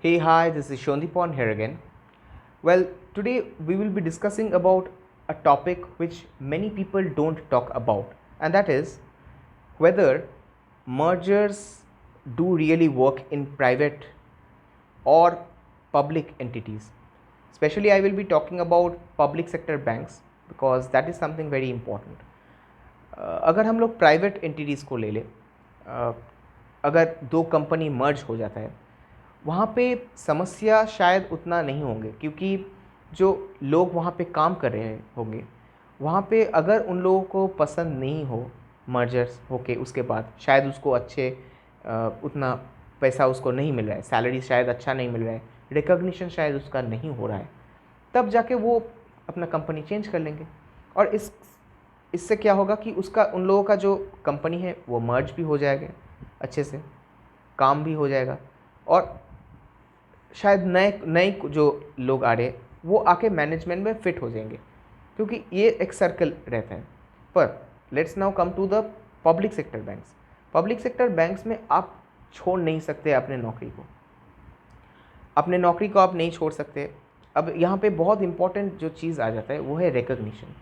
Hey, hi, this is Shondipon here again. Well, today we will be discussing about a topic which many people don't talk about, and that is whether mergers do really work in private or public entities. Especially, I will be talking about public sector banks because that is something very important. अगर हम लोग private entities को ले लें, अगर दो company merge हो जाता है, वहाँ पे समस्या शायद उतना नहीं होंगे क्योंकि जो लोग वहाँ पे काम कर रहे होंगे, वहाँ पे अगर उन लोगों को पसंद नहीं हो मर्जर्स होके उसके बाद शायद उसको अच्छे उतना पैसा उसको नहीं मिल रहा है, सैलरी शायद अच्छा नहीं मिल रहा है, रिकॉग्निशन शायद उसका नहीं हो रहा है, तब जाके वो अपना कंपनी चेंज कर लेंगे। और इससे क्या होगा कि उसका उन लोगों का जो कंपनी है वो मर्ज भी हो जाएगा, अच्छे से काम भी हो जाएगा, और शायद नए नए जो लोग आ रहे वो आके मैनेजमेंट में फिट हो जाएंगे, क्योंकि ये एक सर्कल रहता है। पर let's now come to the public sector banks. Public sector banks में आप छोड़ नहीं सकते अपने नौकरी को, अपने नौकरी को आप नहीं छोड़ सकते। अब यहाँ पे बहुत इंपॉर्टेंट जो चीज़ आ जाता है वो है रिकग्निशन।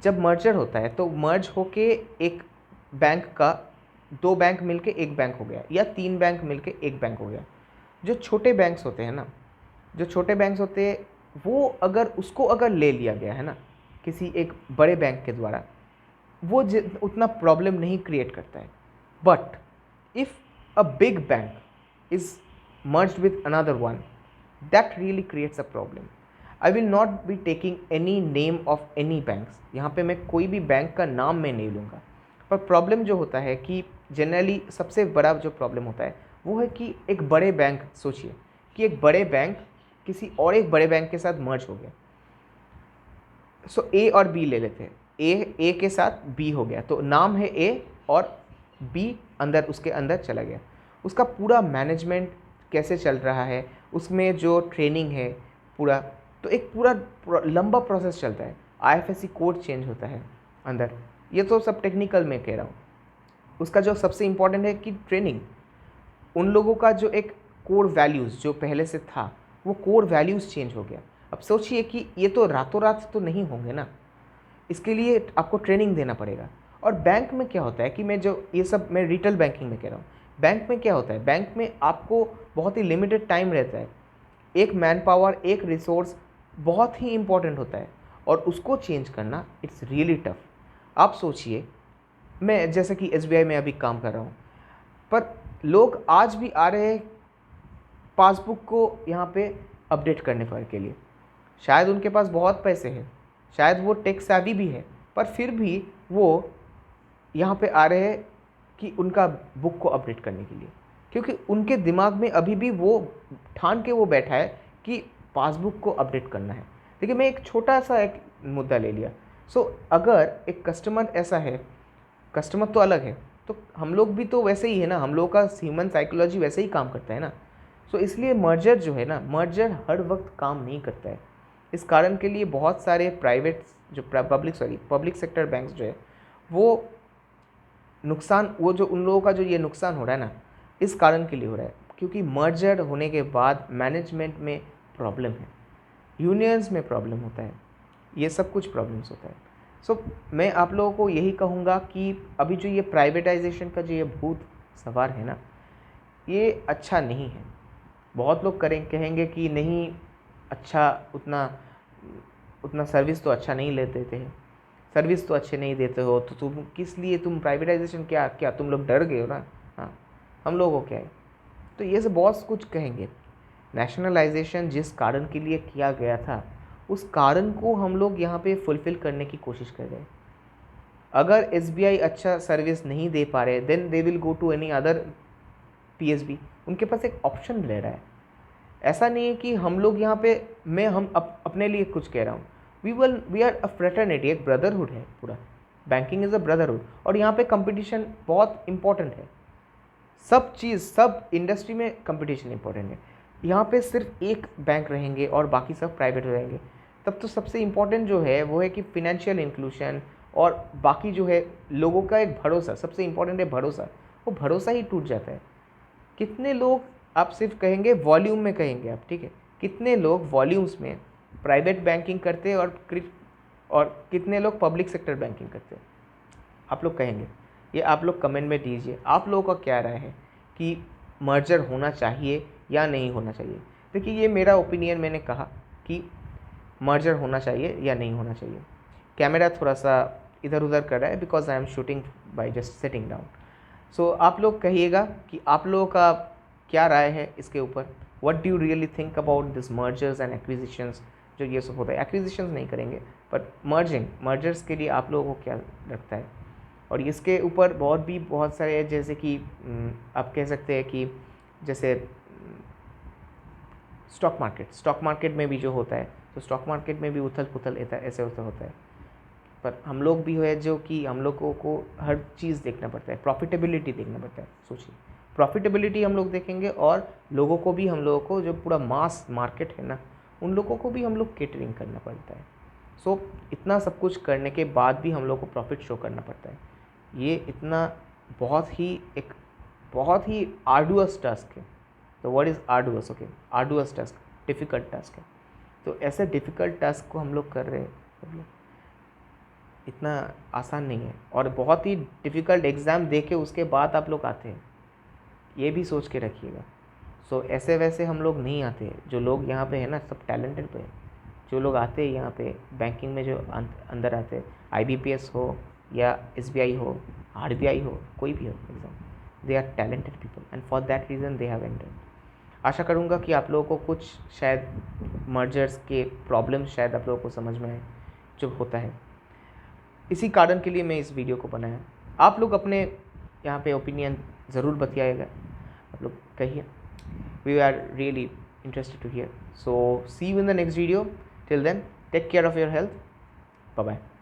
जब मर्जर होता है तो मर्ज होके एक बैंक का दो बैंक मिलके एक बैंक हो गया या तीन बैंक मिलके एक बैंक हो गया। जो छोटे बैंक्स होते हैं ना, जो छोटे बैंक्स होते हैं वो अगर उसको अगर ले लिया गया है ना किसी एक बड़े बैंक के द्वारा, वो उतना प्रॉब्लम नहीं क्रिएट करता है। But if a big bank is merged with another one, that really creates a problem. I will not be taking any name of any banks. यहाँ पे मैं कोई भी बैंक का नाम मैं नहीं लूँगा, पर प्रॉब्लम जो होता है कि जनरली सबसे बड़ा जो प्रॉब्लम होता है वो है कि एक बड़े बैंक, सोचिए कि एक बड़े बैंक किसी और एक बड़े बैंक के साथ मर्ज हो गया। सो ए और बी ले लेते हैं, ए के साथ बी हो गया, तो नाम है ए और बी अंदर उसके अंदर चला गया। उसका पूरा मैनेजमेंट कैसे चल रहा है, उसमें जो ट्रेनिंग है पूरा, तो एक पूरा लंबा प्रोसेस चलता है। आईएफएससी कोड चेंज होता है अंदर, ये तो सब टेक्निकल में कह रहा हूँ। उसका जो सबसे इम्पोर्टेंट है कि ट्रेनिंग, उन लोगों का जो एक कोर वैल्यूज़ जो पहले से था वो कोर वैल्यूज़ चेंज हो गया। अब सोचिए कि ये तो रातों रात तो नहीं होंगे ना, इसके लिए आपको ट्रेनिंग देना पड़ेगा। और बैंक में क्या होता है कि मैं जो ये सब मैं रिटेल बैंकिंग में कह रहा हूँ, बैंक में क्या होता है, बैंक में आपको बहुत ही लिमिटेड टाइम रहता है। एक मैन पावर, एक रिसोर्स बहुत ही इंपॉर्टेंट होता है, और उसको चेंज करना इट्स रियली टफ। आप सोचिए, मैं जैसे कि एसबीआई में अभी काम कर रहा हूँ, पर लोग आज भी आ रहे हैं पासबुक को यहाँ पे अपडेट करने पर के लिए। शायद उनके पास बहुत पैसे हैं, शायद वो टेक savvy भी है, पर फिर भी वो यहाँ पे आ रहे हैं कि उनका बुक को अपडेट करने के लिए, क्योंकि उनके दिमाग में अभी भी वो ठान के वो बैठा है कि पासबुक को अपडेट करना है। देखिए, मैं एक छोटा सा एक मुद्दा ले लिया। अगर एक कस्टमर ऐसा है, कस्टमर तो अलग है, तो हम लोग भी तो वैसे ही है ना, हम लोग का ह्यूमन साइकोलॉजी वैसे ही काम करता है ना। इसलिए मर्जर जो है ना, मर्जर हर वक्त काम नहीं करता है। इस कारण के लिए बहुत सारे प्राइवेट जो पब्लिक सेक्टर बैंक्स जो है वो नुकसान, वो जो उन लोगों का जो ये नुकसान हो रहा है ना, इस कारण के लिए हो रहा है क्योंकि मर्जर होने के बाद मैनेजमेंट में प्रॉब्लम है, यूनियंस में प्रॉब्लम होता है, ये सब कुछ प्रॉब्लम्स होता है। मैं आप लोगों को यही कहूँगा कि अभी जो ये प्राइवेटाइजेशन का जो ये भूत सवार है ना, ये अच्छा नहीं है। बहुत लोग कहेंगे कि नहीं, अच्छा उतना उतना सर्विस तो अच्छा नहीं ले देते हैं, सर्विस तो अच्छे नहीं देते हो, तो तुम किस लिए तुम प्राइवेटाइजेशन, क्या क्या तुम लोग डर गए हो ना। हाँ, हम लोगों को क्या है, तो ये सब बहुत कुछ कहेंगे। नेशनलाइजेशन जिस कारण के लिए किया गया था उस कारण को हम लोग यहाँ पे फुलफ़िल करने की कोशिश कर रहे हैं। अगर एसबीआई अच्छा सर्विस नहीं दे पा रहे, then they will go to any other PSB. उनके पास एक ऑप्शन ले रहा है। ऐसा नहीं है कि हम लोग यहाँ पे, मैं हम अपने लिए कुछ कह रहा हूँ। वी आर अ फ्रेटर्निटी, एक ब्रदरहुड है पूरा। बैंकिंग इज़ अ ब्रदरहुड, और यहाँ पे कंपटीशन बहुत इंपॉर्टेंट है। सब चीज़, सब इंडस्ट्री में कंपटीशन इंपॉर्टेंट है। यहाँ पे सिर्फ एक बैंक रहेंगे और बाकी सब प्राइवेट रहेंगे, तब तो सबसे इम्पोर्टेंट जो है वो है कि फिनेंशियल इंक्लूशन, और बाकी जो है लोगों का एक भरोसा, सबसे इम्पोर्टेंट है भरोसा। वो भरोसा ही टूट जाता है। कितने लोग आप सिर्फ कहेंगे वॉल्यूम में कहेंगे आप, ठीक है, कितने लोग वॉल्यूम्स में प्राइवेट बैंकिंग करते हैं और कितने लोग पब्लिक सेक्टर बैंकिंग करते हैं, आप लोग कहेंगे। ये आप लोग कमेंट में दीजिए, आप लोगों का क्या राय है कि मर्जर होना चाहिए या नहीं होना चाहिए। देखिए ये मेरा ओपिनियन, मैंने कहा कि मर्जर होना चाहिए या नहीं होना चाहिए। कैमरा थोड़ा सा इधर उधर कर रहा है because I am shooting by just sitting down. So आप लोग कहिएगा कि आप लोगों का क्या राय है इसके ऊपर। What do you really think about this mergers and acquisitions, जो ये सब होता है। एक्विजिशंस नहीं करेंगे बट मर्जर्स के लिए आप लोगों को क्या लगता है। और इसके ऊपर बहुत सारे, जैसे कि आप कह सकते हैं कि जैसे स्टॉक मार्केट में भी जो होता है, तो स्टॉक मार्केट में भी उथल पुथल ऐसे होता है। पर हम लोग भी है जो कि हम लोगों को हर चीज़ देखना पड़ता है, प्रॉफिटेबिलिटी देखना पड़ता है। सोचिए, प्रॉफिटेबिलिटी हम लोग देखेंगे और लोगों को भी, हम लोगों को जो पूरा मास मार्केट है ना, उन लोगों को भी हम लोग केटरिंग करना पड़ता है। सो इतना सब कुछ करने के बाद भी हम लोग को प्रॉफिट शो करना पड़ता है। ये इतना एक बहुत ही आर्डुअस टास्क है। तो what is arduous? Okay, arduous task, difficult task है। तो ऐसे डिफ़िकल्ट टास्क को हम लोग कर रहे हैं, मतलब इतना आसान नहीं है। और बहुत ही डिफ़िकल्ट एग्ज़ाम दे के उसके बाद आप लोग आते हैं, ये भी सोच के रखिएगा। सो ऐसे वैसे हम लोग नहीं आते हैं। जो लोग यहाँ पे है ना, सब टैलेंटेड पे है। जो लोग आते हैं यहाँ पे बैंकिंग में, जो अंदर आते हैं, IBPS हो या SBI हो, RBI हो, कोई भी हो exam, they are talented people and for that reason they have entered. आशा करूँगा कि आप लोगों को कुछ शायद मर्जर्स के प्रॉब्लम शायद आप लोगों को समझ में आए जो होता है। इसी कारण के लिए मैं इस वीडियो को बनाया। आप लोग अपने यहाँ पे ओपिनियन ज़रूर बताइएगा, आप लोग कहिए। We are really interested to hear. So see you in the next video. Till then, take care of your health. Bye bye.